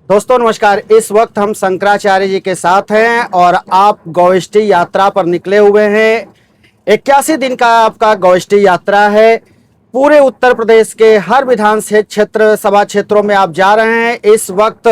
दोस्तों नमस्कार। इस वक्त हम शंकराचार्य जी के साथ हैं और आप गौष्ठी यात्रा पर निकले हुए हैं। 81 दिन का आपका गौष्ठी यात्रा है। पूरे उत्तर प्रदेश के हर विधान क्षेत्र सभा क्षेत्रों में आप जा रहे हैं। इस वक्त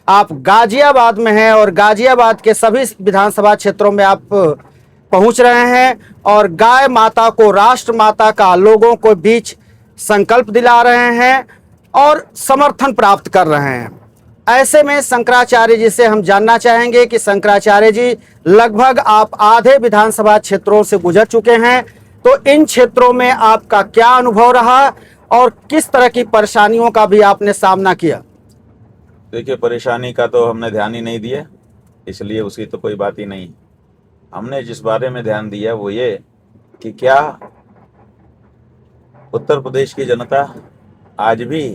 आप गाजियाबाद में हैं और गाजियाबाद के सभी विधानसभा क्षेत्रों में आप पहुंच रहे हैं और गाय माता को, राष्ट्र माता का लोगों को बीच संकल्प दिला रहे हैं और समर्थन प्राप्त कर रहे हैं। ऐसे में शंकराचार्य जी से हम जानना चाहेंगे कि शंकराचार्य जी, लगभग आप आधे विधानसभा क्षेत्रों से गुजर चुके हैं, तो इन क्षेत्रों में आपका क्या अनुभव रहा और किस तरह की परेशानियों का भी आपने सामना किया? देखिए, परेशानी का तो हमने ध्यान ही नहीं दिया, इसलिए उसकी तो कोई बात ही नहीं। हमने जिस बारे में ध्यान दिया वो ये कि क्या उत्तर प्रदेश की जनता आज भी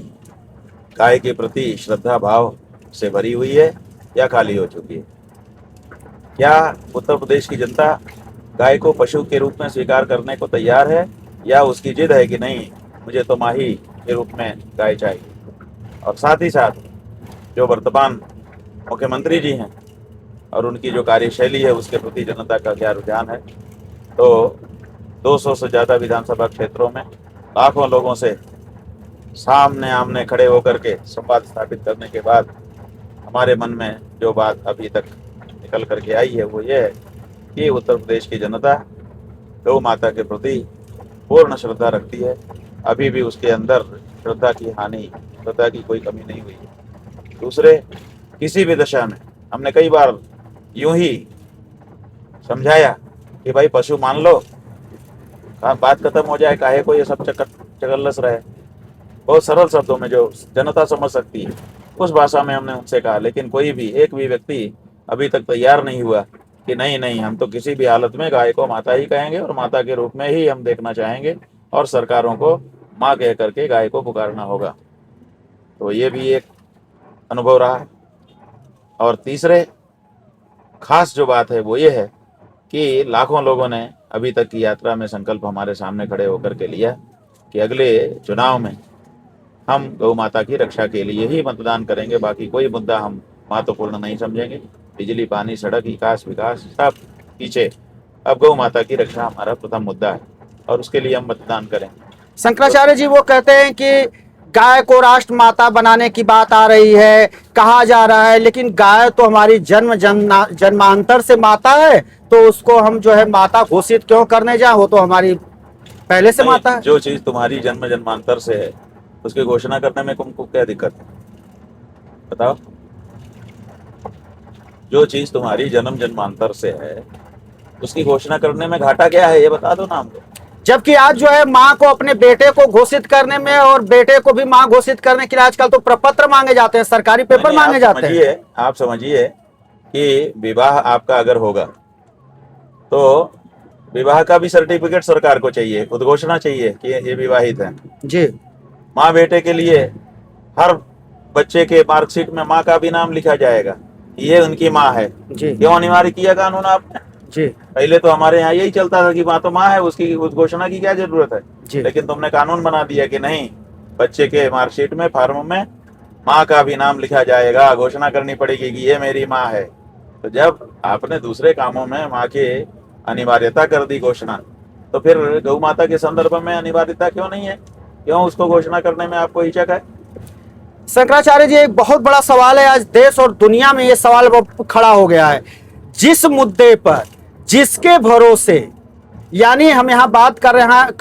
गाय के प्रति श्रद्धा भाव से भरी हुई है या खाली हो चुकी है। क्या उत्तर प्रदेश की जनता गाय को पशु के रूप में स्वीकार करने को तैयार है या उसकी जिद है कि नहीं, मुझे तो माही के रूप में गाय चाहिए। और साथ ही साथ जो वर्तमान मुख्यमंत्री जी हैं और उनकी जो कार्यशैली है उसके प्रति जनता का क्या रुझान है। तो 200 से ज़्यादा विधानसभा क्षेत्रों में लाखों लोगों से सामने आमने खड़े होकर के संवाद स्थापित करने के बाद हमारे मन में जो बात अभी तक निकल करके आई है वो ये है कि उत्तर प्रदेश की जनता गौ माता के प्रति पूर्ण श्रद्धा रखती है। अभी भी उसके अंदर श्रद्धा की हानि, श्रद्धा की कोई कमी नहीं हुई है। दूसरे, किसी भी दशा में हमने कई बार यूं ही समझाया कि भाई पशु मान लो, बात खत्म हो जाए, काहे को ये सब चकल्लस रहे। बहुत सरल शब्दों में जो जनता समझ सकती है उस भाषा में हमने उनसे कहा, लेकिन कोई भी एक भी व्यक्ति अभी तक तैयार नहीं हुआ कि नहीं नहीं, हम तो किसी भी हालत में गाय को माता ही कहेंगे और माता के रूप में ही हम देखना चाहेंगे और सरकारों को माँ कह करके गाय को पुकारना होगा। तो ये भी एक अनुभव रहा। और तीसरे खास जो बात है वो ये है कि लाखों लोगों ने अभी तक की यात्रा में संकल्प हमारे सामने खड़े होकर के लिया कि अगले चुनाव में हम गौ माता की रक्षा के लिए ही मतदान करेंगे, बाकी कोई मुद्दा हम महत्वपूर्ण नहीं समझेंगे। बिजली, पानी, सड़क, विकास सब पीछे, अब गौ माता की रक्षा हमारा प्रथम मुद्दा है और उसके लिए हम मतदान करेंगे। शंकराचार्य जी वो कहते हैं कि गाय को राष्ट्र माता बनाने की बात आ रही है, कहा जा रहा है, लेकिन गाय तो हमारी जन्मांतर से माता है, तो उसको हम जो है माता घोषित क्यों करने जाए? वो तो हमारी पहले से माता है। जो चीज तुम्हारी जन्मांतर से है उसकी घोषणा करने में तुमको क्या दिक्कत है, बताओ? जो चीज तुम्हारी जन्मांतर से है उसकी घोषणा करने में घाटा क्या है, ये बता दो ना हमको। जबकि आज जो है माँ को अपने बेटे को घोषित करने में और बेटे को भी माँ घोषित करने के लिए आजकल तो प्रपत्र मांगे जाते हैं, सरकारी पेपर मांगे जाते हैं। आप समझिए कि विवाह आपका अगर होगा तो विवाह का भी सर्टिफिकेट सरकार को चाहिए, उद्घोषणा चाहिए कि ये विवाहित है जी। माँ बेटे के लिए हर बच्चे के मार्कशीट में माँ का भी नाम लिखा जाएगा, ये उनकी माँ है। जी। क्यों अनिवार्य किया कानून आपने? जी। पहले तो हमारे यहाँ यही चलता था कि माँ तो माँ है, उसकी उद्घोषणा की क्या जरूरत है जी। लेकिन तुमने कानून बना दिया कि नहीं, बच्चे के मार्कशीट में, फॉर्म में माँ का भी नाम लिखा जाएगा, घोषणा करनी पड़ेगी कि ये मेरी माँ है। तो जब आपने दूसरे कामों में माँ के अनिवार्यता कर दी घोषणा, तो फिर गौ माता के संदर्भ में अनिवार्यता क्यों नहीं है? क्यों उसको घोषणा करने में आपको हिचक है? शंकराचार्य जी, एक बहुत बड़ा सवाल है, आज देश और दुनिया में ये सवाल खड़ा हो गया है। जिस मुद्दे पर, जिसके भरोसे, यानी हम यहाँ बात कर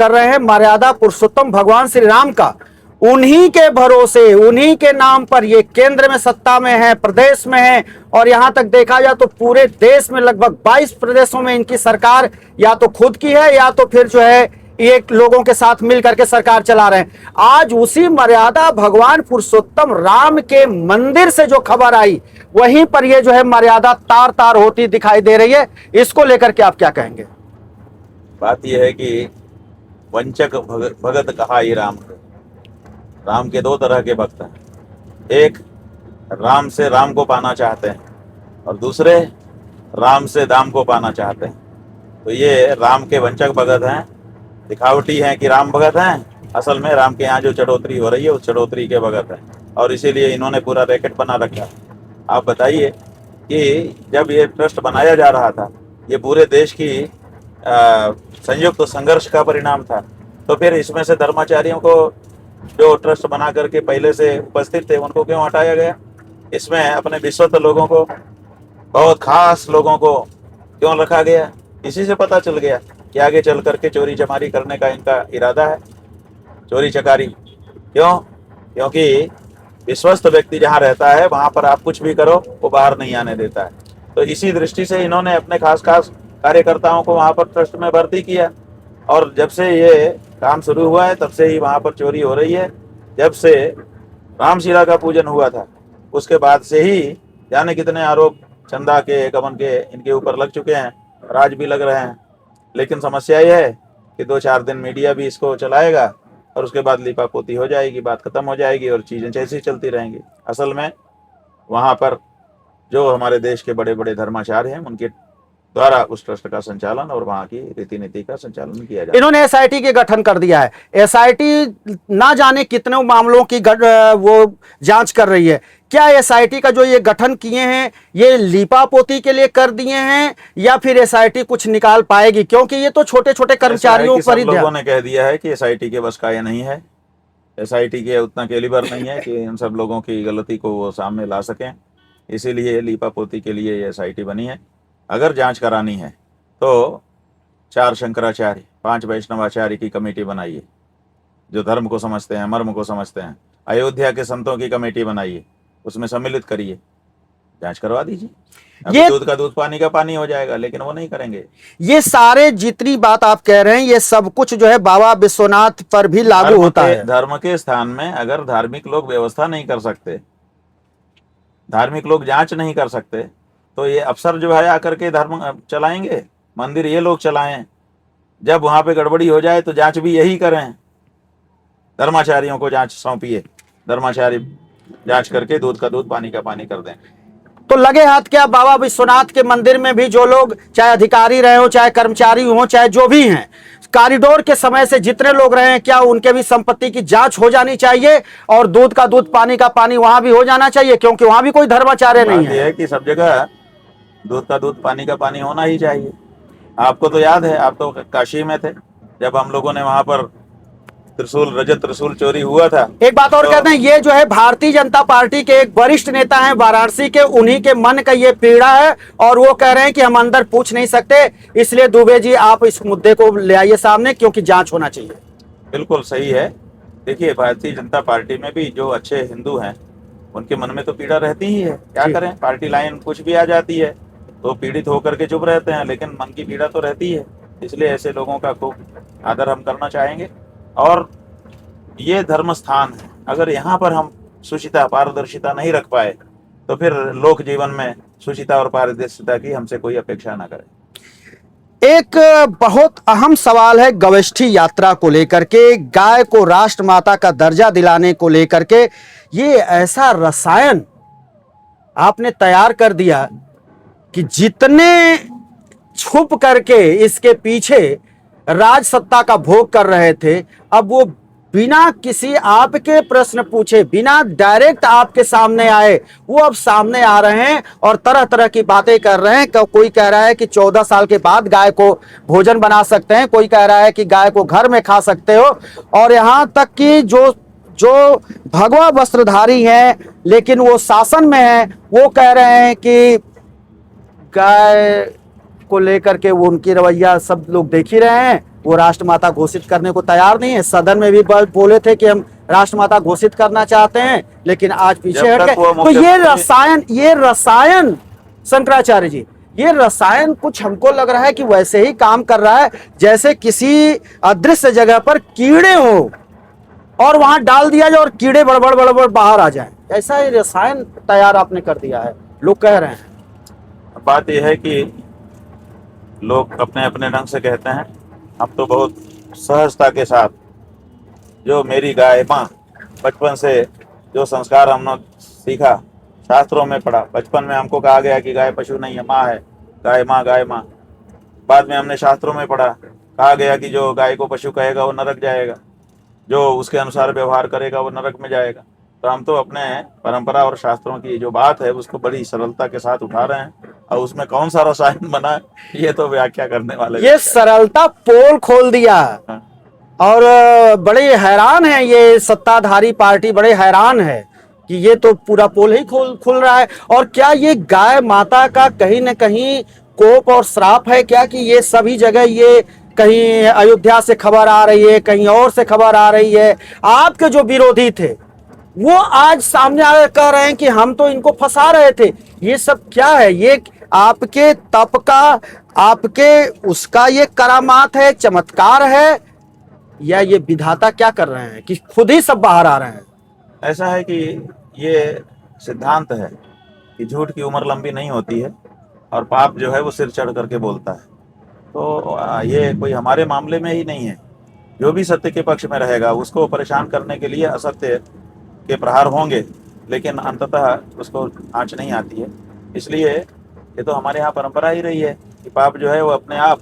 रहे हैं मर्यादा पुरुषोत्तम भगवान श्री राम का, उन्हीं के भरोसे, उन्हीं के नाम पर ये केंद्र में सत्ता में है, प्रदेश में है, और यहां तक देखा जाए तो पूरे देश में लगभग 22 प्रदेशों में इनकी सरकार या तो खुद की है या तो फिर जो है ये लोगों के साथ मिल करके सरकार चला रहे हैं। आज उसी मर्यादा भगवान पुरुषोत्तम राम के मंदिर से जो खबर आई, वहीं पर ये जो है मर्यादा तार तार होती दिखाई दे रही है। इसको लेकर के आप क्या कहेंगे? बात यह है कि वंचक भगत कहा ही राम को। राम के दो तरह के भक्त हैं, एक राम से राम को पाना चाहते हैं और दूसरे राम से दाम को पाना चाहते हैं। तो ये राम के वंचक भगत हैं, दिखावटी हैं कि राम भगत हैं, असल में राम के यहाँ जो चढ़ोतरी हो रही है उस चढ़ोतरी के भगत हैं। और इसीलिए इन्होंने पूरा रैकेट बना रखा। आप बताइए कि जब ये ट्रस्ट बनाया जा रहा था, ये पूरे देश की संयुक्त संघर्ष का परिणाम था, तो फिर इसमें से धर्माचार्यों को जो ट्रस्ट बना करके पहले से उपस्थित थे उनको क्यों हटाया गया? इसमें अपने विश्वस्त लोगों को, बहुत खास लोगों को क्यों रखा गया? इसी से पता चल गया कि आगे चल करके चोरी चमारी करने का इनका इरादा है। चोरी चकारी क्यों? क्योंकि विश्वस्त व्यक्ति जहाँ रहता है वहाँ पर आप कुछ भी करो वो बाहर नहीं आने देता है। तो इसी दृष्टि से इन्होंने अपने खास खास कार्यकर्ताओं को वहाँ पर ट्रस्ट में भर्ती किया, और जब से ये काम शुरू हुआ है तब से ही वहाँ पर चोरी हो रही है। जब से रामशिला का पूजन हुआ था उसके बाद से ही जाने कितने आरोप चंदा के, गबन के इनके ऊपर लग चुके हैं, और आज भी लग रहे हैं। लेकिन समस्या यह है कि 2-4 दिन मीडिया भी इसको चलाएगा और उसके बाद लिपापोती हो जाएगी, बात खत्म हो जाएगी और चीज़ें जैसी चलती रहेंगी। असल में वहाँ पर जो हमारे देश के बड़े बड़े धर्माचार्य हैं उनके द्वारा उस ट्रस्ट का संचालन और वहाँ की रीति नीति का संचालन किया जाता है। इन्होंने एसआईटी के गठन कर दिया है। एसआईटी ना जाने कितने मामलों की वो जांच कर रही है। क्या एसआईटी का जो ये गठन किए हैं ये लीपापोती के लिए कर दिए हैं या फिर एसआईटी कुछ निकाल पाएगी? क्योंकि ये तो छोटे छोटे कर्मचारियों पर ही लोगों ने कह दिया है कि एसआईटी के बस का ये नहीं है, एसआईटी के उतना कैलिबर नहीं है कि इन सब लोगों की गलती को वो सामने ला सकें। इसीलिए लीपापोती के लिए ये एसआईटी बनी है। अगर जांच करानी है तो 4 शंकराचार्य, 5 वैष्णवाचार्य की कमेटी बनाइए, जो धर्म को समझते हैं, मर्म को समझते हैं। अयोध्या के संतों की कमेटी बनाइए, उसमें सम्मिलित करिए, जांच करवा दीजिए। ये दूध का दूध, पानी का पानी हो जाएगा, लेकिन वो नहीं करेंगे। ये सारे जितनी बात आप कह रहे हैं ये सब कुछ जो है बाबा विश्वनाथ पर भी लागू होता है। धर्म के स्थान में अगर धार्मिक लोग व्यवस्था नहीं कर सकते, धार्मिक लोग जांच नहीं कर सकते, तो ये अफसर जो है आकर के धर्म चलाएंगे, मंदिर ये लोग चलाएं। जब वहां पे गड़बड़ी हो जाए तो जांच भी यही करें, धर्माचार्यों को जांच सौंपिए, धर्माचार्य जांच करके दूध का दूध, पानी का पानी कर दें। तो लगे हाथ क्या बाबा विश्वनाथ के मंदिर में भी जो लोग, चाहे अधिकारी रहे हो, चाहे कर्मचारी हो, चाहे जो भी हैं, कॉरिडोर के समय से जितने लोग रहे हैं, क्या उनके भी संपत्ति की जांच हो जानी चाहिए और दूध का दूध, पानी का पानी वहां भी हो जाना चाहिए? क्योंकि वहां भी कोई धर्माचार्य नहीं है। कि सब जगह दूध का दूध, पानी का पानी होना ही चाहिए। आपको तो याद है, आप तो काशी में थे जब हम लोगों ने वहां पर त्रिशूल, रजत त्रिशूल चोरी हुआ था। एक बात और कहते हैं, ये जो है भारतीय जनता पार्टी के एक वरिष्ठ नेता हैं वाराणसी के, उन्हीं के मन का ये पीड़ा है और वो कह रहे हैं कि हम अंदर पूछ नहीं सकते, इसलिए दुबे जी आप इस मुद्दे को ले आइए सामने, क्योंकि जांच होना चाहिए। बिल्कुल सही है। देखिए, भारतीय जनता पार्टी में भी जो अच्छे हिंदू हैं उनके मन में तो पीड़ा रहती ही है। क्या करें, पार्टी लाइन कुछ भी आ जाती है तो पीड़ित होकर के चुप रहते हैं, लेकिन मन की पीड़ा तो रहती है। इसलिए ऐसे लोगों का खूब आदर हम करना चाहेंगे। और ये धर्म स्थान है, अगर यहाँ पर हम शुचिता, पारदर्शिता नहीं रख पाए तो फिर लोक जीवन में शुचिता और पारदर्शिता की हमसे कोई अपेक्षा ना करे। एक बहुत अहम सवाल है गविष्ठी यात्रा को लेकर के, गाय को राष्ट्रमाता का दर्जा दिलाने को लेकर के। ये ऐसा रसायन आपने तैयार कर दिया कि जितने छुप करके इसके पीछे राज सत्ता का भोग कर रहे थे, अब वो बिना किसी आपके प्रश्न पूछे, बिना डायरेक्ट आपके सामने आए, वो अब सामने आ रहे हैं और तरह तरह की बातें कर रहे हैं। कोई कह रहा है कि 14 साल के बाद गाय को भोजन बना सकते हैं, कोई कह रहा है कि गाय को घर में खा सकते हो, और यहाँ तक कि जो भगवा वस्त्रधारी हैं लेकिन वो शासन में है, वो कह रहे हैं कि गाय को लेकर के वो उनकी रवैया सब लोग देख ही रहे हैं, वो राष्ट्रमाता घोषित करने को तैयार नहीं है। सदन में भी बोले थे कि हम राष्ट्रमाता घोषित करना चाहते हैं, लेकिन आज पीछे हट गए। तो ये रसायन शंकराचार्य जी, ये रसायन कुछ हमको लग रहा है कि वैसे ही काम कर रहा है जैसे किसी अदृश्य जगह पर कीड़े हो और वहां डाल दिया जाए और कीड़े बड़बड़ बड़बड़ बाहर आ जाए। ऐसा ही रसायन तैयार आपने कर दिया है, लोग कह रहे हैं। बात यह है कि लोग अपने अपने ढंग से कहते हैं, हम तो बहुत सहजता के साथ, जो मेरी गाय माँ, बचपन से जो संस्कार हमने सीखा, शास्त्रों में पढ़ा, बचपन में हमको कहा गया कि गाय पशु नहीं है, माँ है, गाय माँ, गाय माँ। बाद में हमने शास्त्रों में पढ़ा, कहा गया कि जो गाय को पशु कहेगा वो नरक जाएगा, जो उसके अनुसार व्यवहार करेगा वो नरक में जाएगा। तो हम तो अपने परंपरा और शास्त्रों की जो बात है उसको बड़ी सरलता के साथ उठा रहे हैं, और उसमें कौन सा रसायन बना है ये तो व्याख्या करने वाले ये सरलता पोल खोल दिया। हाँ। और बड़े हैरान है, ये सत्ताधारी पार्टी बड़े हैरान है कि ये तो पूरा पोल ही खुल रहा है। और क्या ये गाय माता का कहीं न कहीं कोप और श्राप है क्या, कि ये सभी जगह ये कहीं अयोध्या से खबर आ रही है, कहीं और से खबर आ रही है। आपके जो विरोधी थे वो आज सामने आकर कह रहे हैं कि हम तो इनको फंसा रहे थे। ये सब क्या है? ये आपके तप का, आपके उसका ये करामात है, चमत्कार है, या ये विधाता क्या कर रहे हैं कि खुद ही सब बाहर आ रहे हैं? ऐसा है कि ये सिद्धांत है कि झूठ की उम्र लंबी नहीं होती है और पाप जो है वो सिर चढ़ करके बोलता है। तो ये कोई हमारे मामले में ही नहीं है। जो भी सत्य के पक्ष में रहेगा उसको परेशान करने के लिए असत्य के प्रहार होंगे, लेकिन अंततः उसको आँच नहीं आती है। इसलिए ये तो हमारे यहाँ परंपरा ही रही है कि पाप जो है वो अपने आप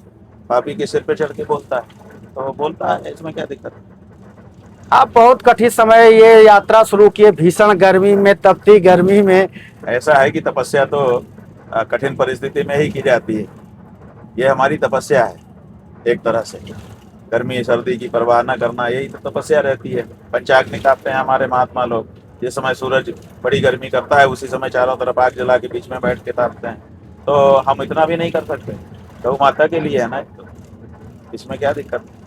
पापी के सिर पे चढ़ के बोलता है, तो बोलता है, इसमें क्या दिक्कत है। आप बहुत कठिन समय ये यात्रा शुरू किए, भीषण गर्मी में, तपती गर्मी में। ऐसा है कि तपस्या तो कठिन परिस्थिति में ही की जाती है। ये हमारी तपस्या है एक तरह से। गर्मी सर्दी की परवाह न करना, यही तो तपस्या रहती है। पंचाग्नि तापते हैं हमारे महात्मा लोग। जिस समय सूरज बड़ी गर्मी करता है उसी समय चारों तरफ आग जला के बीच में बैठ के तापते हैं। तो हम इतना भी नहीं कर सकते, गौ माता के लिए है ना, तो इसमें क्या दिक्कत है।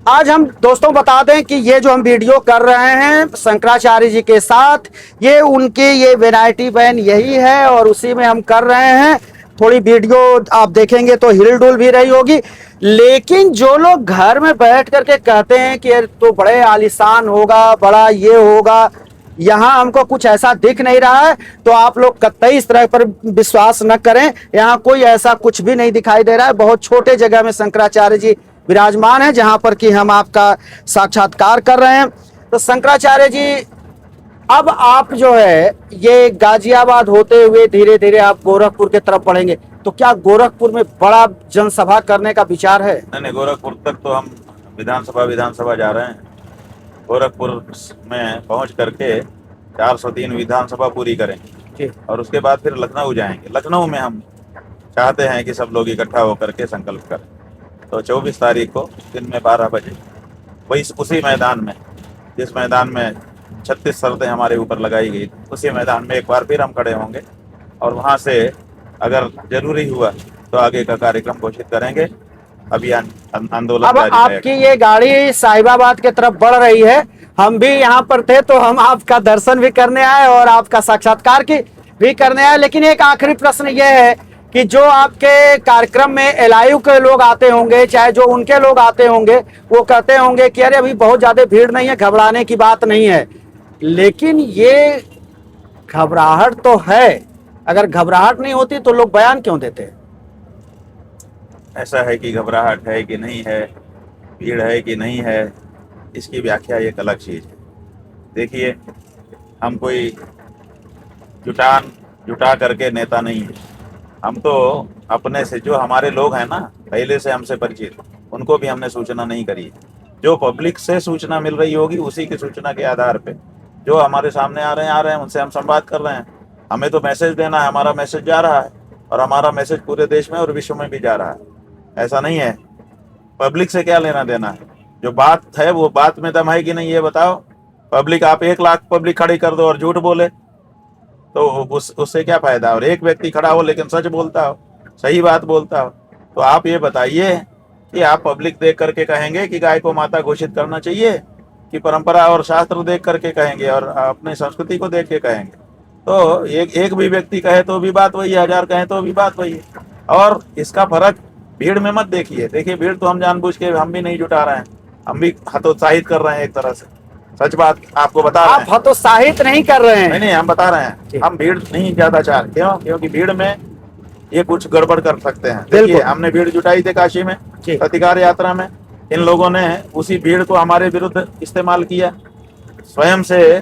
आज हम दोस्तों बता दें कि ये जो हम वीडियो कर रहे हैं शंकराचार्य जी के साथ, ये उनकी ये वैरायटी वैन यही है और उसी में हम कर रहे हैं। थोड़ी वीडियो आप देखेंगे तो हिलडुल भी रही होगी, लेकिन जो लोग घर में बैठ करके कहते हैं कि तो बड़े आलीशान होगा, बड़ा ये होगा, यहाँ हमको कुछ ऐसा दिख नहीं रहा है। तो आप लोग कतई इस तरह पर विश्वास न करें, यहाँ कोई ऐसा कुछ भी नहीं दिखाई दे रहा है। बहुत छोटे जगह में शंकराचार्य जी विराजमान है जहां पर कि हम आपका साक्षात्कार कर रहे हैं। तो शंकराचार्य जी, अब आप जो है ये गाजियाबाद होते हुए धीरे धीरे आप गोरखपुर के तरफ बढ़ेंगे, तो क्या गोरखपुर में बड़ा जनसभा करने का विचार है? नहीं, गोरखपुर तक तो हम विधानसभा जा रहे हैं। गोरखपुर में पहुंच करके 403 विधानसभा पूरी करेंगे और उसके बाद फिर लखनऊ जाएंगे। लखनऊ में हम चाहते हैं कि सब लोग इकट्ठा होकर के संकल्प करें। तो 24 तारीख को दिन में 12 बजे वही उसी मैदान में, जिस मैदान में 36 शर्तें हमारे ऊपर लगाई गई, उसी मैदान में एक बार फिर हम खड़े होंगे और वहाँ से अगर जरूरी हुआ तो आगे का कार्यक्रम घोषित करेंगे। अभियान आंदोलन अब आपकी ये गाड़ी साहिबाबाद की तरफ बढ़ रही है। हम भी यहाँ पर थे तो हम आपका दर्शन भी करने आए और आपका साक्षात्कार की भी करने आए। लेकिन एक आखिरी प्रश्न ये है कि जो आपके कार्यक्रम में एलआईयू के लोग आते होंगे, चाहे जो उनके लोग आते होंगे, वो कहते होंगे कि अरे अभी बहुत ज्यादा भीड़ नहीं है, घबराने की बात नहीं है। लेकिन ये घबराहट तो है। अगर घबराहट नहीं होती तो लोग बयान क्यों देते? ऐसा है कि घबराहट है कि नहीं है, भीड़ है कि नहीं है, इसकी व्याख्या एक अलग चीज़ है। देखिए, हम कोई जुटा करके नेता नहीं है। हम तो अपने से, जो हमारे लोग हैं ना पहले से हमसे परिचित, उनको भी हमने सूचना नहीं करी है। जो पब्लिक से सूचना मिल रही होगी उसी की सूचना के आधार पे जो हमारे सामने आ रहे हैं उनसे हम संवाद कर रहे हैं। हमें तो मैसेज देना है, हमारा मैसेज जा रहा है और हमारा मैसेज पूरे देश में और विश्व में भी जा रहा है। ऐसा नहीं है, पब्लिक से क्या लेना देना है। जो बात है वो बात में दम है कि नहीं ये बताओ। पब्लिक, आप 1 लाख पब्लिक खड़ी कर दो और झूठ बोले तो उससे क्या फायदा। और एक व्यक्ति खड़ा हो लेकिन सच बोलता हो, सही बात बोलता हो, तो आप ये बताइए कि आप पब्लिक देख करके कहेंगे कि गाय को माता घोषित करना चाहिए, कि परंपरा और शास्त्र देख करके कहेंगे और अपने संस्कृति को देख के कहेंगे। तो एक भी व्यक्ति कहे तो भी बात वही है, 1000 कहे तो भी बात वही है। और इसका फर्क भीड़ में मत देखिए। देखिए, भीड़ तो हम जानबूझ के हम भी नहीं जुटा रहे हैं, हम भी हतोत्साहित कर रहे हैं एक तरह से। सच बात आपको बता रहे हैं। आप हतोत्साहित नहीं कर रहे हैं। नहीं, हम बता रहे हैं, हम भीड़ नहीं ज्यादा चाह रहे। क्यों? क्योंकि भीड़ में ये कुछ गड़बड़ कर सकते हैं। देखिए, हमने भीड़ जुटाई थी काशी में प्रतिकार यात्रा में, इन लोगों ने उसी भीड़ को हमारे विरुद्ध इस्तेमाल किया, स्वयं से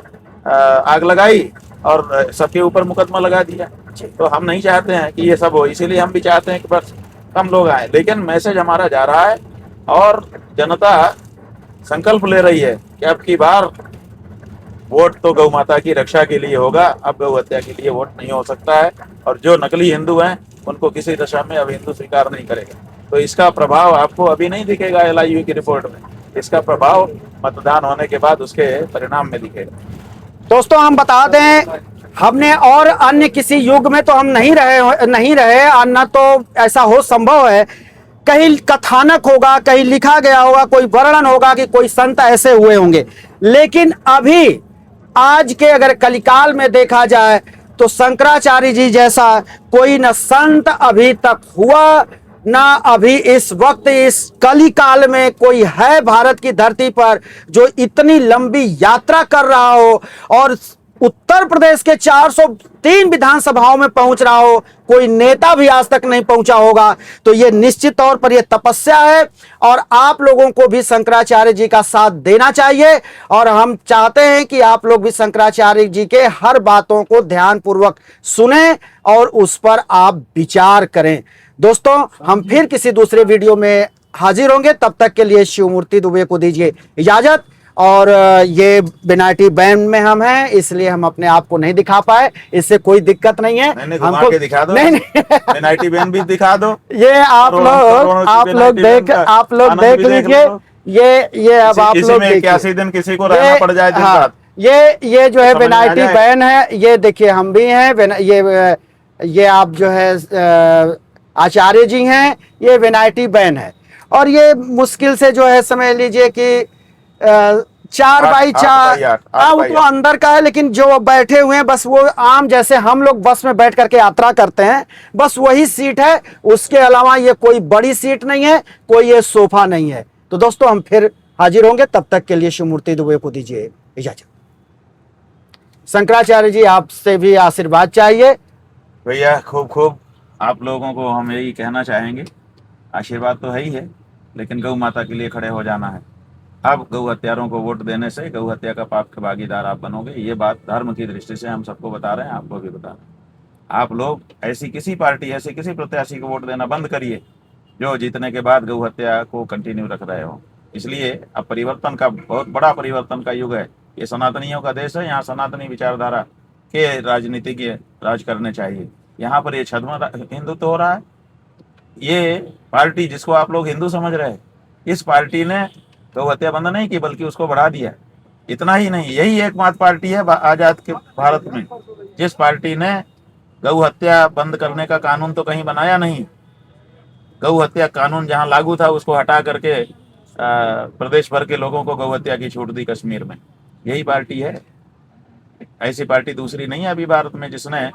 आग लगाई और सबके ऊपर मुकदमा लगा दिया। तो हम नहीं चाहते हैं कि ये सब हो, इसीलिए हम भी चाहते हैं कि बस कम लोग आए। लेकिन मैसेज हमारा जा रहा है और जनता संकल्प ले रही है कि अब की बार वोट तो गौ माता की रक्षा के लिए होगा, अब गौ हत्या के लिए वोट नहीं हो सकता है। और जो नकली हिंदू हैं उनको किसी दशा में अब हिंदू स्वीकार नहीं करेगा। तो इसका प्रभाव आपको अभी नहीं दिखेगा LIU की रिपोर्ट में, इसका प्रभाव मतदान होने के बाद उसके परिणाम में दिखेगा। दोस्तों हम बता दें, हमने और अन्य किसी युग में तो हम नहीं रहे, न तो ऐसा हो संभव है। कहीं कथानक होगा, कहीं लिखा गया होगा, कोई वर्णन होगा कि कोई संत ऐसे हुए होंगे, लेकिन अभी आज के अगर कलिकाल में देखा जाए तो शंकराचार्य जी जैसा कोई न संत अभी तक हुआ, ना अभी इस वक्त इस कली काल में कोई है भारत की धरती पर जो इतनी लंबी यात्रा कर रहा हो और उत्तर प्रदेश के 403 विधानसभाओं में पहुंच रहा हो। कोई नेता भी आज तक नहीं पहुंचा होगा। तो यह निश्चित तौर पर यह तपस्या है और आप लोगों को भी शंकराचार्य जी का साथ देना चाहिए। और हम चाहते हैं कि आप लोग भी शंकराचार्य जी के हर बातों को ध्यानपूर्वक सुने और उस पर आप विचार करें। दोस्तों हम फिर किसी दूसरे वीडियो में हाजिर होंगे, तब तक के लिए शिवमूर्ति दुबे को दीजिए इजाजत। और ये बिनाटी बैन में हम हैं, इसलिए हम अपने आप को नहीं दिखा पाए, इससे कोई दिक्कत नहीं है। नहीं, हमको के दिखा दो, नहीं बिनाटी बैन भी दिखा दो। ये आप लोग देख लीजिए। ये अब आप लोग 81 दिन किसी को रहना पड़ जाए। हाँ, ये जो है बिनाटी बैन है। ये देखिए हम भी हैं, ये आप जो है आचार्य जी हैं, ये विनायटी बैन है। और ये मुश्किल से जो है समझ लीजिए कि 4x4, हाँ वो तो अंदर का है, लेकिन जो बैठे हुए हैं बस वो आम जैसे हम लोग बस में बैठ करके यात्रा करते हैं, बस वही सीट है। उसके अलावा ये कोई बड़ी सीट नहीं है, कोई ये सोफा नहीं है। तो दोस्तों हम फिर हाजिर होंगे, तब तक के लिए शिवमूर्ति दुबे को दीजिए इजाजत। शंकराचार्य जी आपसे भी आशीर्वाद चाहिए। भैया खूब आप लोगों को हम यही कहना चाहेंगे, आशीर्वाद तो है ही है, लेकिन गौ माता के लिए खड़े हो जाना है। अब गौ हत्यारों को वोट देने से गौ हत्या का पाप के भागीदार आप बनोगे। ये बात धर्म की दृष्टि से हम सबको बता रहे हैं, आपको भी बता रहे हैं। आप लोग ऐसी किसी पार्टी, ऐसे किसी प्रत्याशी को वोट देना बंद करिए जो जीतने के बाद गौ हत्या को कंटिन्यू रख रहे हो। इसलिए अब परिवर्तन का, बहुत बड़ा परिवर्तन का युग है। ये सनातनियों का देश है, यहाँ सनातनी विचारधारा के राजनीतिज्ञ राज करने चाहिए। यहाँ पर ये छद्म हिंदुत्व हो रहा है। ये पार्टी जिसको आप लोग हिंदू समझ रहे हैं, इस पार्टी ने गौ हत्या बंद नहीं की बल्कि उसको बढ़ा दिया। इतना ही नहीं, यही एकमात्र पार्टी है आजाद के भारत में जिस पार्टी ने गौ हत्या बंद करने का कानून तो कहीं बनाया नहीं। गौ हत्या कानून जहां लागू था उसको हटा करके प्रदेश भर के लोगों को गौ हत्या की छूट दी कश्मीर में। यही पार्टी है, ऐसी पार्टी दूसरी नहीं है अभी भारत में जिसने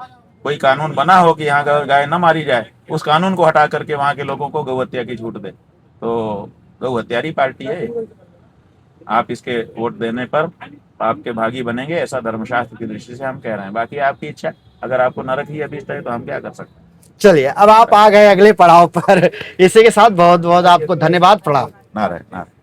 कोई कानून बना हो कि यहाँ गाय न मारी जाए, उस कानून को हटा करके वहां के लोगों को गौ हत्या की छूट दे। तो गौ हत्यारी पार्टी है। आप इसके वोट देने पर आपके भागी बनेंगे, ऐसा धर्मशास्त्र की दृष्टि से हम कह रहे हैं। बाकी आपकी इच्छा, अगर आपको नरक ही अभिष्ट है तो हम क्या कर सकते हैं। चलिए अब आप आ गए अगले पड़ाव पर। इसी के साथ बहुत बहुत आपको धन्यवाद। प्रणाम। नारायण नारायण।